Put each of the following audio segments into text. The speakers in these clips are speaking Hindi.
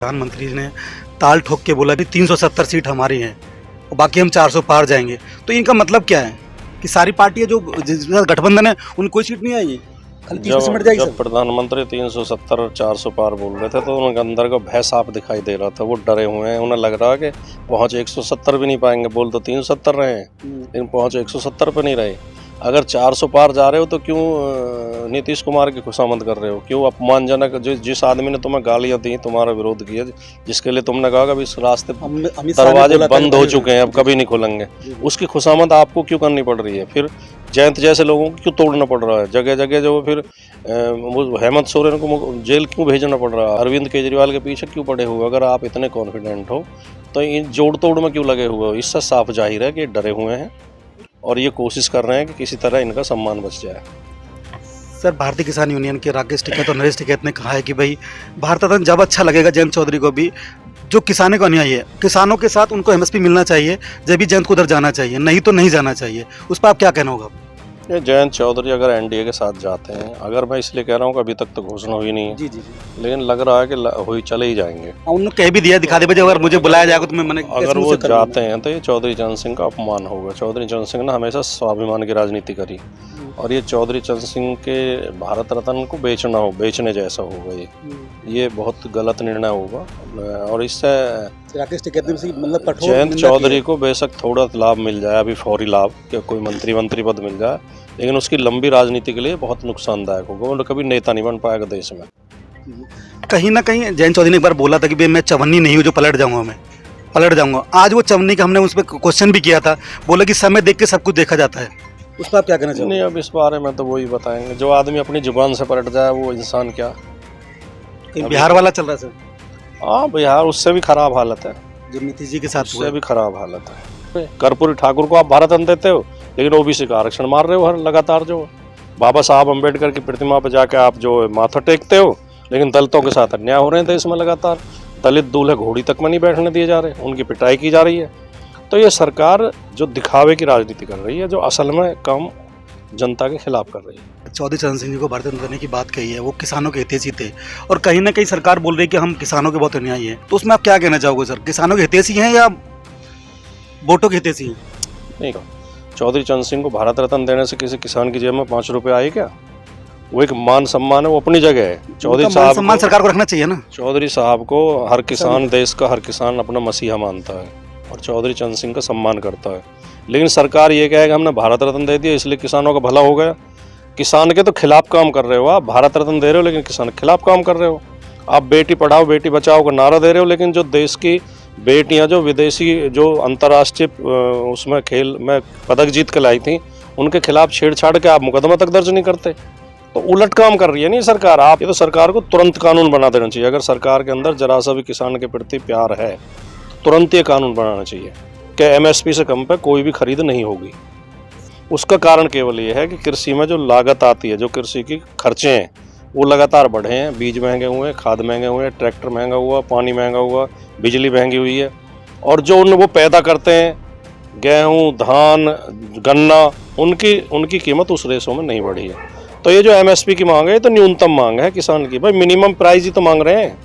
प्रधानमंत्री ने ताल ठोक के बोला कि 370 सीट हमारी हैं और बाकी हम 400 पार जाएंगे। तो इनका मतलब क्या है कि सारी पार्टियां जो जिसके साथ गठबंधन है उनको कोई सीट नहीं आएगी, खाली 30 में सिमट जाएगी। जब प्रधानमंत्री 370 और 400 पार बोल रहे थे तो उनके अंदर का भय साफ दिखाई दे रहा था। वो डरे हुए हैं, उन्हें लग रहा है कि पहुंच 170 भी नहीं पाएंगे। बोल तो 370 रहे हैं लेकिन पहुंच 170 पे नहीं रहे। अगर 400 पार जा रहे हो तो क्यों नीतीश कुमार की खुशामद कर रहे हो? क्यों अपमानजनक जिस आदमी ने तुम्हें गालियां दी, तुम्हारा विरोध किया, जिसके लिए तुमने कहा कि इस रास्ते दरवाजे बंद हो चुके हैं, अब कभी नहीं खुलेंगे, उसकी खुशामद आपको क्यों करनी पड़ रही है? फिर जयंत जैसे लोगों को क्यों तोड़ना पड़ रहा है? जगह जगह जो फिर हेमंत सोरेन को जेल क्यों भेजना पड़ रहा है? अरविंद केजरीवाल के पीछे क्यों पड़े हुए? अगर आप इतने कॉन्फिडेंट हो तो इन जोड़ तोड़ में क्यों लगे हुए हो? इससे साफ जाहिर है कि डरे हुए हैं और ये कोशिश कर रहे हैं कि किसी तरह इनका सम्मान बच जाए। सर, भारतीय किसान यूनियन के राकेश टिकैत और नरेश टिकैत ने कहा है कि भाई भारत रत्न जब अच्छा लगेगा जयंत चौधरी को भी, जो किसानों को अन्याय है, किसानों के साथ उनको एमएसपी मिलना चाहिए, जब भी जयंत को उधर जाना चाहिए, नहीं तो नहीं जाना चाहिए। उस पर आप क्या कहना होगा? ये जयंत चौधरी अगर एनडीए के साथ जाते हैं, अगर मैं इसलिए कह रहा हूँ कि अभी तक तो घोषणा हुई नहीं है, जी, लेकिन लग रहा है कि हुई चले ही जाएंगे। उन्होंने कह भी दिया, दिखा दे बजे अगर मुझे बुलाया जाएगा तो मैं अगर वो जाते हैं तो ये चौधरी चरण सिंह का अपमान होगा। चौधरी चरण सिंह ने हमेशा स्वाभिमान की राजनीति करी और ये चौधरी चरण सिंह के भारत रत्न को बेचने जैसा होगा। ये बहुत गलत निर्णय होगा और इससे राकेश टिकैत ने मतलब कठोर जयंत चौधरी को बेशक थोड़ा लाभ मिल जाए, अभी फौरी लाभ, कि कोई मंत्री पद मिल जाए, लेकिन उसकी लंबी राजनीति के लिए बहुत नुकसानदायक होगा। वो कभी नेता नहीं बन पाएगा देश में। कहीं ना कहीं जयंत चौधरी ने एक बार बोला था कि भाई मैं चवन्नी नहीं हूँ जो पलट जाऊंगा। आज वो चवन्नी का हमने उस पर क्वेश्चन भी किया था, बोला कि समय देख के सब कुछ देखा जाता है। उस पर आप क्या कहना चाहोगे? नहीं, अब इस बारे में तो वही बताएंगे। जो आदमी अपनी जुबान से पलट जाए वो इंसान क्या। बिहार वाला चल रहा है सर। हाँ, बिहार उससे भी खराब हालत है, जो नीतीश जी के साथ उससे भी खराब हालत है। कर्पूरी ठाकुर को आप भारत रत्न देते हो लेकिन ओबीसी का आरक्षण मार रहे हो हर लगातार। जो बाबा साहब अम्बेडकर की प्रतिमा पर जाके आप जो माथा टेकते हो, लेकिन दलितों के साथ अन्याय हो रहे हैं देश में लगातार। दलित दूल्हे घोड़ी तक में नहीं बैठने दिए जा रहे, उनकी पिटाई की जा रही है। तो ये सरकार जो दिखावे की राजनीति कर रही है, जो असल में काम जनता के खिलाफ कर रही है। चौधरी चरण सिंह जी को भारत रत्न देने की बात कही है, वो किसानों के हितैषी थे और कहीं ना कहीं सरकार बोल रही है कि हम किसानों के बहुत अन्यायी हैं। तो उसमें आप क्या कहना चाहोगे सर? किसानों के हितैषी हैं या वोटों के हितैषी हैं? नहीं, चौधरी चरण सिंह को भारत रत्न देने से किसी किसान की जेब में 5 रुपए आए क्या? वो एक मान सम्मान है, वो अपनी जगह है। चौधरी साहब सम्मान सरकार को रखना चाहिए ना। चौधरी साहब को हर किसान, देश का हर किसान अपना मसीहा मानता है और चौधरी चरण सिंह का सम्मान करता है। लेकिन सरकार ये कहेगा हमने भारत रत्न दे दिया इसलिए किसानों का भला हो गया। किसान के तो खिलाफ काम कर रहे हो आप। भारत रत्न दे रहे हो लेकिन किसान के खिलाफ काम कर रहे हो। आप बेटी पढ़ाओ बेटी बचाओ का नारा दे रहे हो, लेकिन जो देश की बेटियां जो विदेशी जो अंतर्राष्ट्रीय उसमें खेल में पदक जीत के लाई थी, उनके खिलाफ छेड़छाड़ के आप मुकदमा तक दर्ज नहीं करते। तो उलट काम कर रही है नहीं सरकार। आप ये तो सरकार को तुरंत कानून बना देना चाहिए। अगर सरकार के अंदर जरा सा भी किसान के प्रति प्यार है, तुरंत ये कानून बनाना चाहिए कि एमएसपी से कम पे कोई भी खरीद नहीं होगी। उसका कारण केवल ये है कि कृषि में जो लागत आती है, जो कृषि की खर्चे हैं, वो लगातार बढ़े हैं। बीज महंगे हुए हैं, खाद महंगे हुए हैं, ट्रैक्टर महंगा हुआ, पानी महंगा हुआ, बिजली महंगी हुई है। और जो वो पैदा करते हैं, गेहूँ, धान, गन्ना, उनकी कीमत उस रेशों में नहीं बढ़ी है। तो ये जो एमएसपी की मांग है, ये तो न्यूनतम मांग है किसान की। भाई मिनिमम प्राइस ही तो मांग रहे हैं।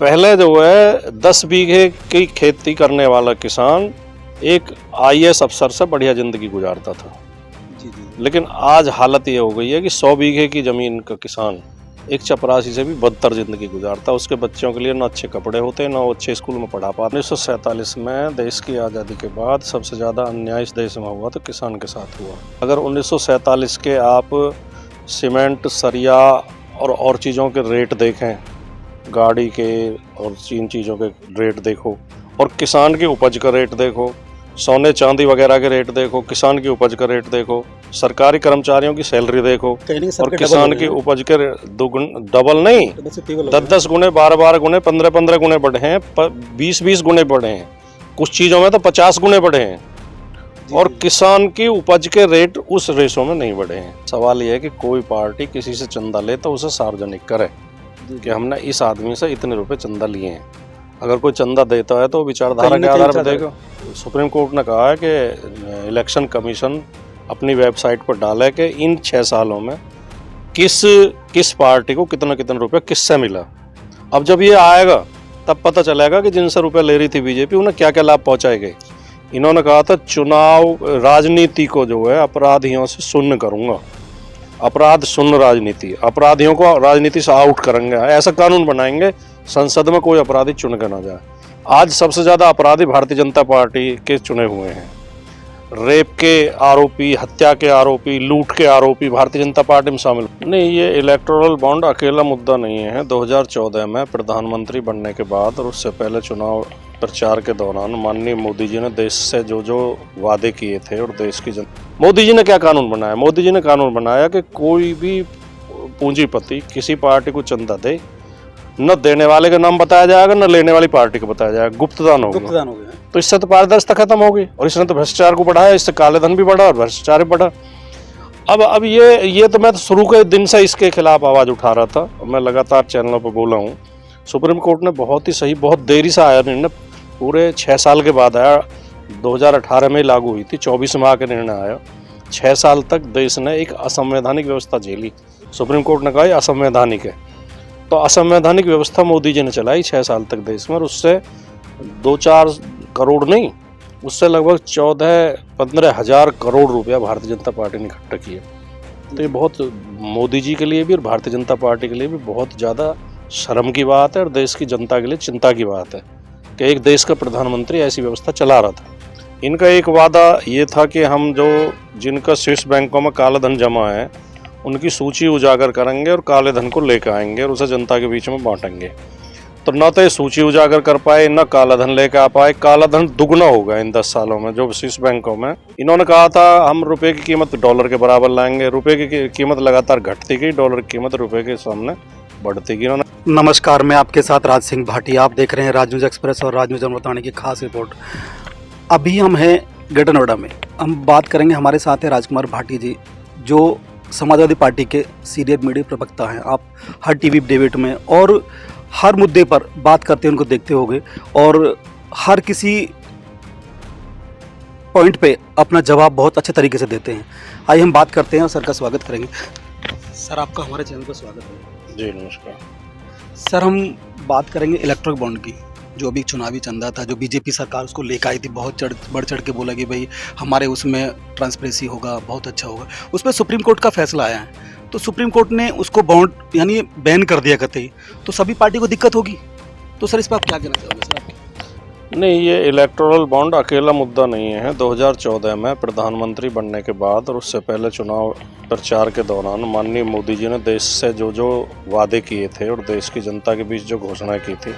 पहले जो है 10 बीघे की खेती करने वाला किसान एक आईएएस अफसर से बढ़िया जिंदगी गुजारता था। लेकिन आज हालत ये हो गई है कि 100 बीघे की जमीन का किसान एक चपरासी से भी बदतर जिंदगी गुजारता है। उसके बच्चों के लिए ना अच्छे कपड़े होते, ना वो अच्छे स्कूल में पढ़ा पाते। 1947 में देश की आज़ादी के बाद सबसे ज़्यादा अन्याय इस देश में हुआ तो किसान के साथ हुआ। अगर 1947 के आप सीमेंट, सरिया और चीज़ों के रेट देखें, गाड़ी के और इन चीज़ों के रेट देखो, और किसान की उपज का रेट देखो, सोने चांदी वगैरह के रेट देखो, किसान की उपज का रेट देखो, सरकारी कर्मचारियों की सैलरी देखो, और किसान की उपज के डबल नहीं, 10-10 गुने, 12-12 गुने, 15-15 गुने बढ़े हैं, 20-20 गुने बढ़े हैं, कुछ चीज़ों में तो 50 गुने बढ़े हैं। और किसान की उपज के रेट उस रेशो में नहीं बढ़े हैं। सवाल यह है कि कोई पार्टी किसी से चंदा ले तो उसे सार्वजनिक करे कि हमने इस आदमी से इतने रुपए चंदा लिए हैं। अगर कोई चंदा देता है तो विचारधारा के आधार पर देगा। सुप्रीम कोर्ट ने कहा है कि इलेक्शन कमीशन अपनी वेबसाइट पर डाले कि इन 6 सालों में किस पार्टी को कितना रुपया किससे मिला। अब जब ये आएगा तब पता चलेगा कि जिनसे रुपए ले रही थी बीजेपी उन्हें क्या क्या लाभ पहुंचाए गए। इन्होंने कहा था चुनाव राजनीति को जो है अपराधियों से शून्य करूंगा, अपराध शून्य राजनीति, अपराधियों को राजनीति से आउट करेंगे, ऐसा कानून बनाएंगे संसद में कोई अपराधी चुन के ना जाए। आज सबसे ज्यादा अपराधी भारतीय जनता पार्टी के चुने हुए हैं। रेप के आरोपी, हत्या के आरोपी, लूट के आरोपी भारतीय जनता पार्टी में शामिल नहीं। ये इलेक्टोरल बॉन्ड अकेला मुद्दा नहीं है। 2014 में प्रधानमंत्री बनने के बाद और उससे पहले चुनाव प्रचार के दौरान माननीय मोदी जी ने देश से जो जो वादे किए थे और देश की मोदी जी ने क्या कानून बनाया? मोदी जी ने कानून बनाया कि कोई भी पूंजीपति किसी पार्टी को चंदा दे, न देने वाले का नाम बताया जाएगा न लेने वाली पार्टी को बताया जाएगा, गुप्तदान होगा। तो इससे तो पारदर्शिता खत्म हो गई और इसने तो भ्रष्टाचार को बढ़ाया, इससे काले धन भी बढ़ा और भ्रष्टाचार भी बढ़ा। अब ये तो मैं तो शुरू के दिन से इसके खिलाफ आवाज उठा रहा था, मैं लगातार चैनलों पर बोला हूँ। सुप्रीम कोर्ट ने बहुत ही सही, बहुत देरी से आया निर्णय, पूरे 6 साल के बाद आया। 2018 में लागू हुई थी, 24 में आके निर्णय आया। 6 साल तक देश ने एक असंवैधानिक व्यवस्था झेली। सुप्रीम कोर्ट ने कहा यह असंवैधानिक है, तो असंवैधानिक व्यवस्था मोदी जी ने चलाई 6 साल तक देश में, और उससे 2-4 करोड़ नहीं, उससे लगभग 14-15 हज़ार करोड़ रुपया भारतीय जनता पार्टी ने इकट्ठा किए। तो ये बहुत मोदी जी के लिए भी और भारतीय जनता पार्टी के लिए भी बहुत ज़्यादा शर्म की बात है और देश की जनता के लिए चिंता की बात है कि एक देश का प्रधानमंत्री ऐसी व्यवस्था चला रहा था। इनका एक वादा ये था कि हम जो जिनका स्विस बैंकों में काला धन जमा है उनकी सूची उजागर करेंगे और काले धन को लेकर आएंगे और उसे जनता के बीच में बांटेंगे। तो न तो ये सूची उजागर कर पाए, न काला धन लेकर आ पाए। काला धन दुगना होगा इन 10 सालों में जो स्विस बैंकों में। इन्होंने कहा था हम रुपए की कीमत डॉलर के बराबर लाएंगे, रुपए की कीमत लगातार घटती गई, डॉलर की कीमत रुपए के सामने बढ़ती गई। नमस्कार, मैं आपके साथ राज सिंह भाटी, आप देख रहे हैं राज न्यूज़ एक्सप्रेस और राज न्यूज़ बताने की खास रिपोर्ट। अभी हम हैं ग्रेटर नोएडा में। हम बात करेंगे, हमारे साथ है राजकुमार भाटी जी, जो समाजवादी पार्टी के सीनियर मीडिया प्रवक्ता हैं। आप हर टीवी डिबेट में और हर मुद्दे पर बात करते हैं, उनको देखते होंगे और हर किसी पॉइंट पे अपना जवाब बहुत अच्छे तरीके से देते हैं। आइए हम बात करते हैं और सर का स्वागत करेंगे। सर, आपका हमारे चैनल पर स्वागत है। जी नमस्कार सर, हम बात करेंगे इलेक्ट्रल बॉन्ड की, जो अभी चुनावी चंदा था, जो बीजेपी सरकार उसको लेकर आई थी, बहुत बढ़ चढ़ के बोला कि भाई हमारे उसमें ट्रांसपेरेंसी होगा, बहुत अच्छा होगा। उस पर सुप्रीम कोर्ट का फैसला आया है, तो सुप्रीम कोर्ट ने उसको बॉन्ड यानी बैन कर दिया कतई, तो सभी पार्टी को दिक्कत होगी। तो सर इस पर आप क्या कहना चाहोगे सर? आपके नहीं, ये इलेक्टोरल बॉन्ड अकेला मुद्दा नहीं है। 2014 में प्रधानमंत्री बनने के बाद और उससे पहले चुनाव प्रचार के दौरान माननीय मोदी जी ने देश से जो जो वादे किए थे और देश की जनता के बीच जो घोषणाएं की थी,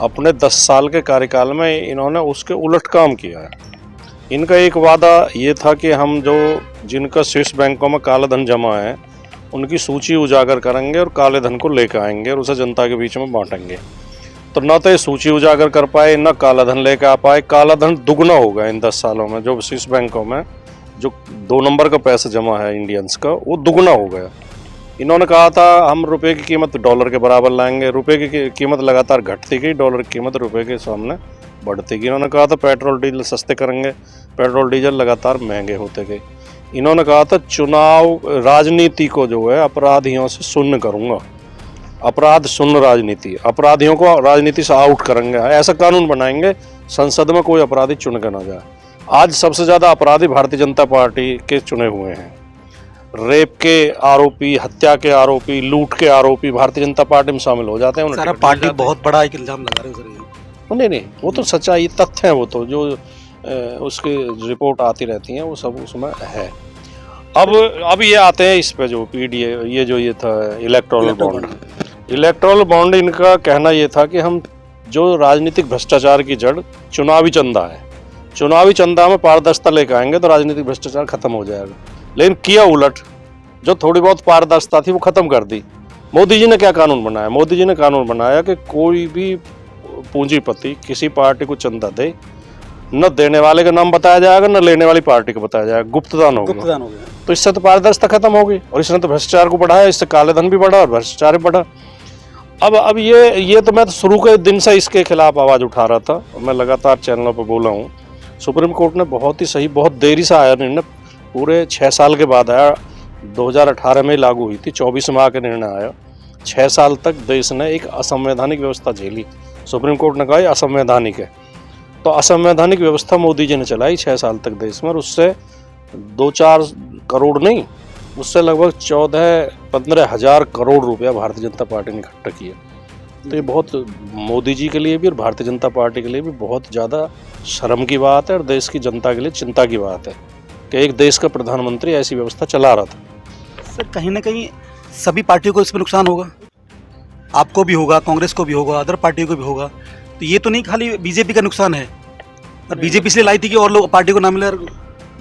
अपने 10 साल के कार्यकाल में इन्होंने उसके उलट काम किया है। इनका एक वादा ये था कि हम जो जिनका स्विस बैंकों में काला धन जमा है उनकी सूची उजागर करेंगे और काले धन को लेकर आएंगे और उसे जनता के बीच में बांटेंगे। तो न तो ये सूची उजागर कर पाए, न काला धन लेकर आ पाए। काला धन दुगना होगा इन 10 सालों में जो स्विस बैंकों में जो 2 नंबर का पैसा जमा है इंडियंस का, वो दुगना हो गया। इन्होंने कहा था हम रुपए की कीमत डॉलर के बराबर लाएंगे, रुपए की कीमत लगातार घटती गई, डॉलर की कीमत रुपए के सामने बढ़ती गई। इन्होंने कहा था पेट्रोल डीजल सस्ते करेंगे, पेट्रोल डीजल लगातार महंगे होते गए। इन्होंने कहा था चुनाव राजनीति को जो है अपराधियों से शून्य करूंगा, अपराध शून्य राजनीति, अपराधियों को राजनीति से आउट करेंगे, ऐसा कानून बनाएंगे संसद में कोई अपराधी चुन के ना जाए। आज सबसे ज्यादा अपराधी भारतीय जनता पार्टी के चुने हुए हैं। रेप के आरोपी, हत्या के आरोपी, लूट के आरोपी भारतीय जनता पार्टी में शामिल हो जाते हैं। सर, पार्टी बहुत बड़ा एक इल्जाम लगा रहे हो सर। नहीं, वो तो सच्चाई तथ्य है, वो तो जो उसकी रिपोर्ट आती रहती हैं वो सब उसमें है। अब ये आते हैं इस पे जो पीडीए, ये था इलेक्टोरल बॉन्ड। इलेक्टोरल बॉन्ड, इनका कहना ये था कि हम जो राजनीतिक भ्रष्टाचार की जड़ चुनावी चंदा है, चुनावी चंदा में पारदर्शिता लेकर आएंगे तो राजनीतिक भ्रष्टाचार खत्म हो जाएगा। लेकिन किया उलट, जो थोड़ी बहुत पारदर्शिता थी वो खत्म कर दी। मोदी जी ने क्या कानून बनाया? मोदी जी ने कानून बनाया कि कोई भी पूंजीपति किसी पार्टी को चंदा दे, न देने वाले का नाम बताया जाएगा न लेने वाली पार्टी को बताया जाएगा, गुप्तदान होगा। तो इससे तो पारदर्शिता खत्म हो गई और इसने तो भ्रष्टाचार को बढ़ाया, इससे काले धन भी बढ़ा और भ्रष्टाचार भी बढ़ा। अब ये तो मैं तो शुरू के दिन से इसके खिलाफ आवाज उठा रहा था, मैं लगातार चैनलों पर बोला हूँ। सुप्रीम कोर्ट ने बहुत ही सही, बहुत देरी से आया निर्णय, पूरे 6 साल के बाद आया। 2018 में लागू हुई थी, 24 में आके निर्णय आया। 6 साल तक देश ने एक असंवैधानिक व्यवस्था झेली। सुप्रीम कोर्ट ने कहा ये असंवैधानिक है, तो असंवैधानिक व्यवस्था मोदी जी ने चलाई 6 साल तक देश में, और उससे 2-4 करोड़ नहीं, उससे लगभग 14-15 हज़ार करोड़ रुपया भारतीय जनता पार्टी ने इकट्ठा किया। तो ये बहुत मोदी जी के लिए भी और भारतीय जनता पार्टी के लिए भी बहुत ज़्यादा शर्म की बात है, और देश की जनता के लिए चिंता की बात है कि एक देश का प्रधानमंत्री ऐसी व्यवस्था चला रहा था। सर कहीं ना कहीं सभी पार्टियों को इसमें नुकसान होगा, आपको भी होगा, कांग्रेस को भी होगा, अदर पार्टियों को भी होगा। तो ये तो नहीं खाली बीजेपी का नुकसान है, और बीजेपी इसलिए लाई थी कि और लोग पार्टी को ना मिले।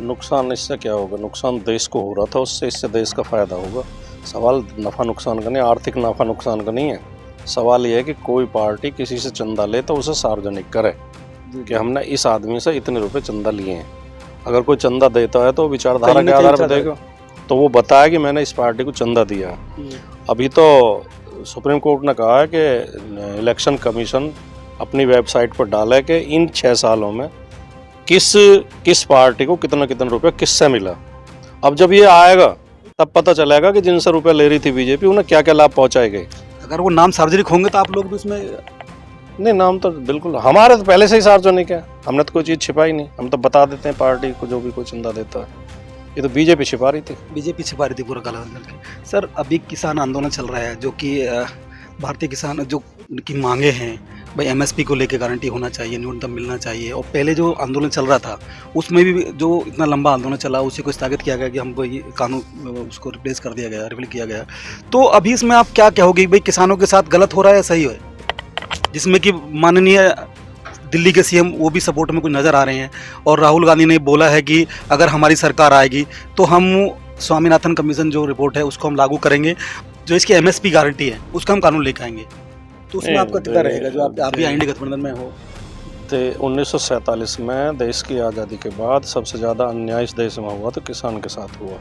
नुकसान इससे क्या होगा? नुकसान देश को हो रहा था, उससे इससे देश का फायदा होगा। सवाल नफ़ा नुकसान का नहीं, आर्थिक नफ़ा नुकसान का नहीं है। सवाल ये है कि कोई पार्टी किसी से चंदा ले तो उसे सार्वजनिक करे कि हमने इस आदमी से इतने रुपए चंदा लिए हैं। अगर कोई चंदा देता है तो विचारधारा के आधार पर देगा, तो वो बताए कि मैंने इस पार्टी को चंदा दिया। अभी तो सुप्रीम कोर्ट ने कहा है कि इलेक्शन कमीशन अपनी वेबसाइट पर डाले कि इन 6 सालों में किस पार्टी को कितना कितना रुपया किससे मिला। अब जब ये आएगा तब पता चलेगा कि जिनसे रुपया ले रही थी बीजेपी उन्हें क्या क्या लाभ पहुंचाए गए। अगर वो नाम सार्वजनिक होंगे तो आप लोग भी उसमें नहीं, नाम तो बिल्कुल हमारे तो पहले से ही सार्वजनिक है, हमने तो कोई चीज़ छिपाई नहीं, हम तो बता देते हैं पार्टी को जो भी कोई चंदा देता है। ये तो बीजेपी छिपा रही थी, बीजेपी छिपा रही थी पूरा काला धन करके। सर अभी किसान आंदोलन चल रहा है, जो कि भारतीय किसान जो उनकी मांगे हैं भाई, एमएसपी को लेकर गारंटी होना चाहिए, न्यूनतम मिलना चाहिए। और पहले जो आंदोलन चल रहा था उसमें भी जो इतना लंबा आंदोलन चला उसी को स्थगित किया गया कि हमको ये कानून उसको रिप्लेस कर दिया गया, रिपील किया गया। तो अभी इसमें आप क्या कहोगे भाई, किसानों के साथ गलत हो रहा है या सही है? जिसमें कि माननीय दिल्ली के सीएम वो भी सपोर्ट में कुछ नज़र आ रहे हैं, और राहुल गांधी ने बोला है कि अगर हमारी सरकार आएगी तो हम स्वामीनाथन कमीशन जो रिपोर्ट है उसको हम लागू करेंगे, जो इसकी एमएसपी गारंटी है उसका हम कानून लेकर आएंगे। तो उसमें आपका कितना रहेगा जो आप भी आएंगे गठबंधन में हो? तो 1947 में देश की आज़ादी के बाद सबसे ज़्यादा अन्याय इस देश में हुआ तो किसान के साथ हुआ।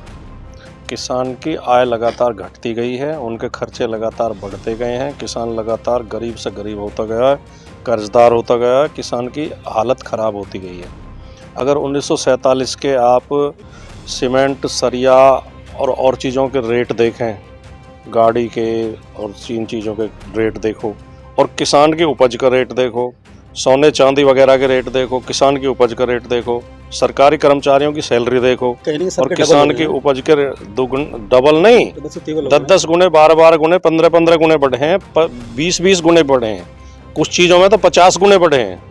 किसान की आय लगातार घटती गई है, उनके खर्चे लगातार बढ़ते गए हैं, किसान लगातार गरीब से गरीब होता गया है, कर्जदार होता गया है, किसान की हालत ख़राब होती गई है। अगर 1947 के आप सीमेंट, सरिया और चीज़ों के रेट देखें, गाड़ी के और इन चीज़ों के रेट देखो, और किसान की उपज का रेट देखो, सोने चांदी वगैरह के रेट देखो, किसान की उपज का रेट देखो, सरकारी कर्मचारियों की सैलरी देखो, और किसान की उपज के डबल नहीं, 10-10 गुने, 12-12 गुने, 15-15 गुने बढ़े हैं, 20-20 गुने बढ़े हैं, कुछ चीज़ों में तो 50 गुने बढ़े हैं,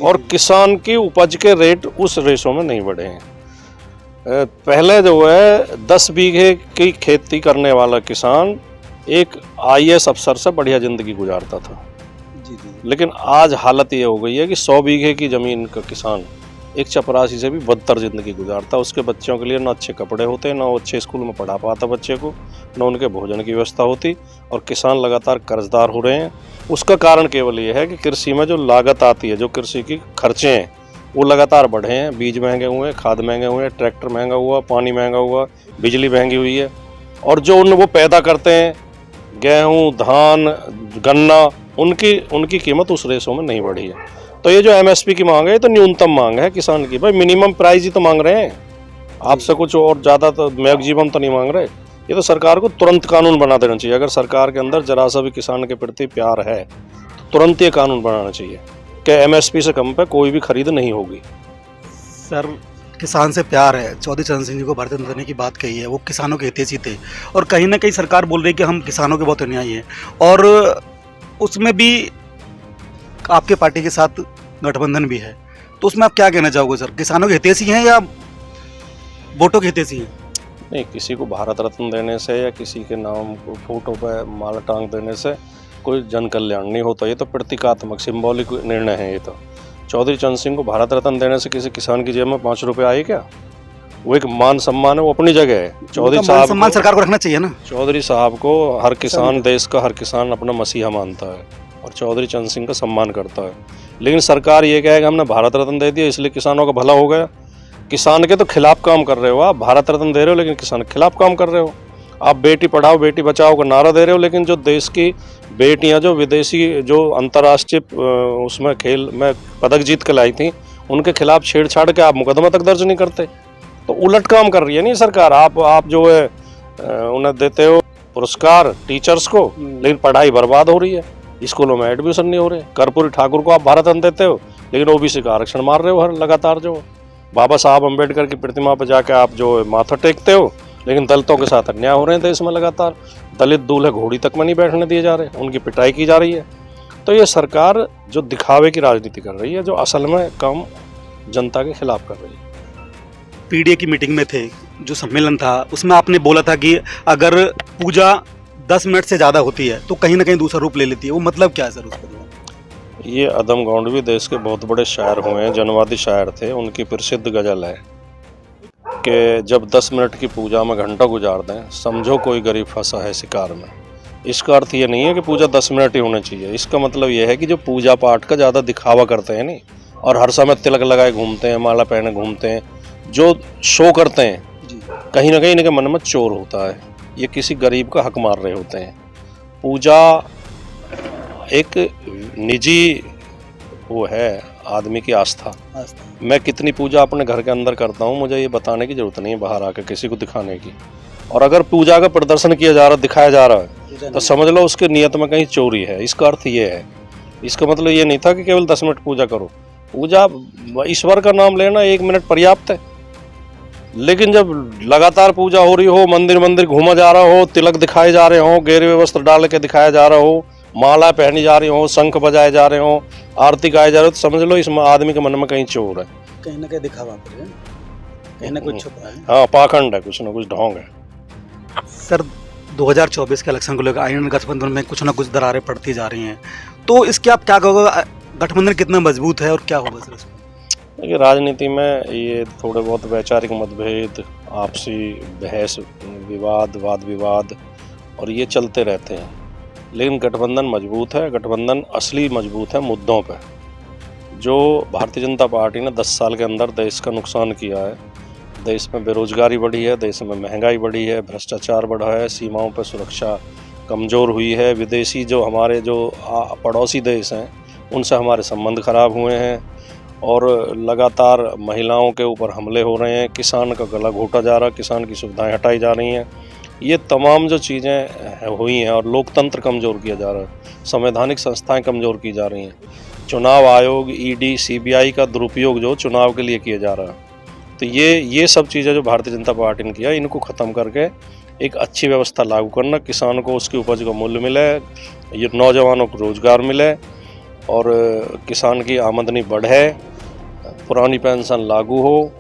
और किसान की उपज के रेट उस रेशों में नहीं बढ़े हैं। पहले जो है 10 बीघे की खेती करने वाला किसान एक आईएएस अफसर से बढ़िया ज़िंदगी गुजारता था, लेकिन आज हालत ये हो गई है कि 100 बीघे की ज़मीन का किसान एक चपरासी से भी बदतर ज़िंदगी गुजारता। उसके बच्चों के लिए ना अच्छे कपड़े होते, ना वो अच्छे स्कूल में पढ़ा पाता बच्चे को, ना उनके भोजन की व्यवस्था होती, और किसान लगातार कर्जदार हो रहे हैं। उसका कारण केवल ये है कि कृषि में जो लागत आती है, जो कृषि की खर्चे हैं वो लगातार बढ़े हैं। बीज महंगे हुए, खाद महंगे हुए, ट्रैक्टर महंगा हुआ, पानी महंगा हुआ, बिजली महंगी हुई है, और जो वो पैदा करते हैं गेहूँ, धान, गन्ना, उनकी कीमत उस रेशों में नहीं बढ़ी है। तो ये जो एमएसपी की मांग है ये तो न्यूनतम मांग है किसान की। भाई मिनिमम प्राइस ही तो मांग रहे हैं, आपसे कुछ और ज़्यादा तो मैक्सिमम तो नहीं मांग रहे। ये तो सरकार को तुरंत कानून बना देना चाहिए। अगर सरकार के अंदर जरा सा भी किसान के प्रति प्यार है तो तुरंत ये कानून बनाना चाहिए कि एमएसपी से कम पे कोई भी खरीद नहीं होगी। सर किसान से प्यार है, चौधरी चरण सिंह जी को भारतीय जनता ने की बात कही है, वो किसानों के हितैषी थे, और कहीं ना कहीं सरकार बोल रही है कि हम किसानों के बहुत अन्यायी हैं, और उसमें भी आपके पार्टी के साथ गठबंधन भी है। तो उसमें आप क्या कहना चाहोगे सर, किसानों के हितैषी हैं या वोटों के हितैषी हैं? नहीं, किसी को भारत रत्न देने से या किसी के नाम को फोटो पर माला टांग देने से कोई जन कल्याण नहीं होता। ये तो प्रतीकात्मक सिंबॉलिक निर्णय है। ये तो चौधरी चरण सिंह को भारत रत्न देने से किसी किसान की जेब में 5 रुपये आए क्या? वो एक मान सम्मान है, वो अपनी जगह है। चौधरी साहब सम्मान सरकार को रखना चाहिए ना। चौधरी साहब को हर किसान, देश का हर किसान अपना मसीहा मानता है और चौधरी चरण सिंह का सम्मान करता है। लेकिन सरकार ये कहे कि हमने भारत रत्न दे दिया इसलिए किसानों का भला हो गया। किसान के तो खिलाफ काम कर रहे हो आप। भारत रत्न दे रहे हो लेकिन किसान के खिलाफ काम कर रहे हो। आप बेटी पढ़ाओ बेटी बचाओ का नारा दे रहे हो, लेकिन जो देश की बेटियां जो विदेशी जो अंतर्राष्ट्रीय उसमें खेल में पदक जीत के लाई थी उनके खिलाफ छेड़छाड़ के आप मुकदमा तक दर्ज नहीं करते। तो उलट काम कर रही है नहीं सरकार। आप जो है उन्हें देते हो पुरस्कार टीचर्स को, लेकिन पढ़ाई बर्बाद हो रही है, स्कूलों में एडमिशन नहीं हो रहे। कर्पूरी ठाकुर को आप भारत रत्न देते हो, लेकिन ओबीसी का आरक्षण मार रहे हो हर लगातार। जो बाबा साहब अम्बेडकर की प्रतिमा पर जाके आप जो माथा टेकते हो, लेकिन दलितों के साथ अन्याय हो रहे हैं देश में लगातार। दलित दूल्हे घोड़ी तक में नहीं बैठने दिए जा रहे, उनकी पिटाई की जा रही है। तो ये सरकार जो दिखावे की राजनीति कर रही है, जो असल में काम जनता के खिलाफ कर रही है। पीडीए की मीटिंग में थे, जो सम्मेलन था, उसमें आपने बोला था कि अगर पूजा 10 मिनट से ज़्यादा होती है तो कहीं ना कहीं दूसरा रूप ले लेती है। वो मतलब क्या है सर उसका? ये अदम गौंडवी देश के बहुत बड़े शायर हुए हैं, जनवादी शायर थे। उनकी प्रसिद्ध गजल है कि जब 10 मिनट की पूजा में घंटा गुजार दें, समझो कोई गरीब फंसा है शिकार में। इसका अर्थ ये नहीं है कि पूजा 10 मिनट ही होनी चाहिए। इसका मतलब ये है कि जो पूजा पाठ का ज़्यादा दिखावा करते हैं नहीं, और हर समय तिलक लगाए घूमते हैं, माला पहने घूमते हैं, जो शो करते हैं, कहीं ना कहीं इनके मन में चोर होता है। ये किसी गरीब का हक मार रहे होते हैं। पूजा एक निजी वो है, आदमी की आस्था। मैं कितनी पूजा अपने घर के अंदर करता हूँ, मुझे ये बताने की जरूरत नहीं है बाहर आकर किसी को दिखाने की। और अगर पूजा का प्रदर्शन किया जा रहा है, दिखाया जा रहा है, तो समझ लो उसके नियत में कहीं चोरी है। इसका अर्थ ये है। इसका मतलब ये नहीं था कि केवल 10 मिनट पूजा करो। पूजा ईश्वर का नाम लेना 1 मिनट पर्याप्त है, लेकिन जब लगातार पूजा हो रही हो, मंदिर मंदिर घूमा जा रहा हो, तिलक दिखाए जा रहे हो, गेरुए वस्त्र डाल के दिखाया जा रहा हो, माला पहनी जा रही हो, शंख बजाए जा रहे हो, आरती गाए जा रहे हो, तो समझ लो इसमें आदमी के मन में कहीं चोर है, कहीं ना कहीं दिखावा है, कहीं ना कुछ छुपा है। हाँ, पाखंड है, कुछ ना कुछ ढोंग है। सर 2024 के इलेक्शन को लेकर आईएन गठबंधन में कुछ ना कुछ दरारें पड़ती जा रही हैं, तो इसके आप क्या कहोगे? गठबंधन कितना मजबूत है और क्या होगा सर इसमें? देखिए, राजनीति में ये थोड़े बहुत वैचारिक मतभेद, आपसी बहस, विवाद, वाद विवाद, और ये चलते रहते हैं, लेकिन गठबंधन मजबूत है। गठबंधन असली मजबूत है मुद्दों पे। जो भारतीय जनता पार्टी ने 10 साल के अंदर देश का नुकसान किया है, देश में बेरोजगारी बढ़ी है, देश में महंगाई बढ़ी है, भ्रष्टाचार बढ़ा है, सीमाओं पर सुरक्षा कमज़ोर हुई है, विदेशी जो हमारे जो पड़ोसी देश हैं उनसे हमारे संबंध खराब हुए हैं, और लगातार महिलाओं के ऊपर हमले हो रहे हैं, किसान का गला घोटा जा रहा है, किसान की सुविधाएं हटाई जा रही हैं। ये तमाम जो चीज़ें हुई हैं, और लोकतंत्र कमज़ोर किया जा रहा है, संवैधानिक संस्थाएं कमज़ोर की जा रही हैं, चुनाव आयोग, ईडी, सीबीआई का दुरुपयोग जो चुनाव के लिए किया जा रहा है। तो ये सब चीज़ें जो भारतीय जनता पार्टी ने किया, इनको ख़त्म करके एक अच्छी व्यवस्था लागू करना, किसान को उसकी उपज का मूल्य मिले, ये नौजवानों को रोज़गार मिले, और किसान की आमदनी बढ़े, पुरानी पेंशन लागू हो,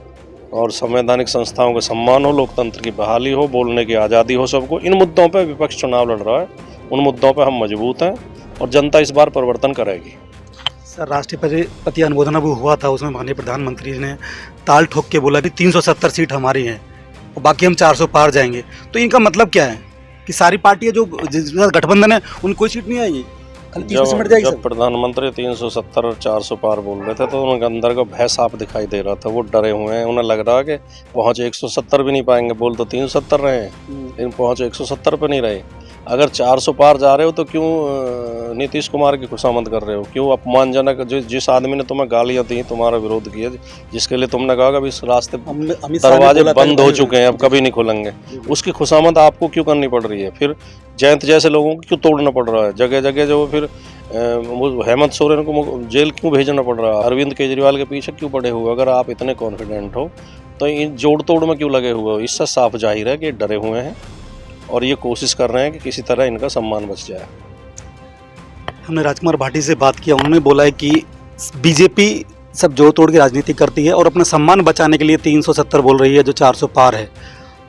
और संवैधानिक संस्थाओं का सम्मान हो, लोकतंत्र की बहाली हो, बोलने की आज़ादी हो सबको। इन मुद्दों पर विपक्ष चुनाव लड़ रहा है, उन मुद्दों पर हम मजबूत हैं, और जनता इस बार परिवर्तन करेगी। सर राष्ट्रपति अनुमोदन भी हुआ था, उसमें माननीय प्रधानमंत्री ने ताल ठोक के बोला कि 370 सीट हमारी हैं और बाकी हम 400 पार जाएंगे। तो इनका मतलब क्या है कि सारी पार्टियां जो जिसमें गठबंधन है उनको कोई सीट नहीं आएगी, खाली 300 मिट जाएगी? जब प्रधानमंत्री 370 और 400 पार बोल रहे थे तो उनके अंदर का भय साफ दिखाई दे रहा था। वो डरे हुए हैं, उन्हें लग रहा है कि पहुँचे 170 भी नहीं पाएंगे। बोल तो 370 रहे हैं, लेकिन पहुँचे 170 पे नहीं रहे। अगर 400 पार जा रहे हो तो क्यों नीतीश कुमार की खुशामद कर रहे हो? क्यों अपमानजनक, जिस आदमी ने तुम्हें गालियां दी, तुम्हारा विरोध किया, जिसके लिए तुमने कहा कि इस रास्ते दरवाजे बंद हो चुके हैं, अब कभी नहीं खुलेंगे, उसकी खुशामद आपको क्यों करनी पड़ रही है? फिर जयंत जैसे लोगों को क्यों तोड़ना पड़ रहा है? जगह जगह जो फिर हेमंत सोरेन को जेल क्यों भेजना पड़ रहा है? अरविंद केजरीवाल के पीछे क्यों पड़े हुए? अगर आप इतने कॉन्फिडेंट हो तो इन जोड़ तोड़ में क्यों लगे हुए हो? इससे साफ जाहिर है कि डरे हुए हैं और ये कोशिश कर रहे हैं कि किसी तरह इनका सम्मान बच जाए। हमने राजकुमार भाटी से बात किया, उन्होंने बोला है कि बीजेपी सब जोड़ तोड़ की राजनीति करती है और अपना सम्मान बचाने के लिए 370 बोल रही है, जो 400 पार है।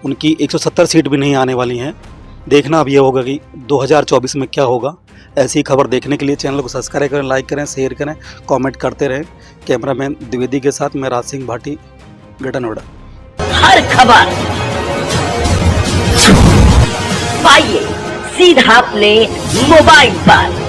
उनकी 170 सीट भी नहीं आने वाली हैं। देखना अब ये होगा कि 2024 में क्या होगा। ऐसी खबर देखने के लिए चैनल को सब्सक्राइब करें, लाइक करें, शेयर करें, कमेंट करते रहें। कैमरामैन द्विवेदी के साथ मैं राज सिंह भाटी, ग्रेटर नोएडा। हर खबर पाइए सीधा अपने मोबाइल पर।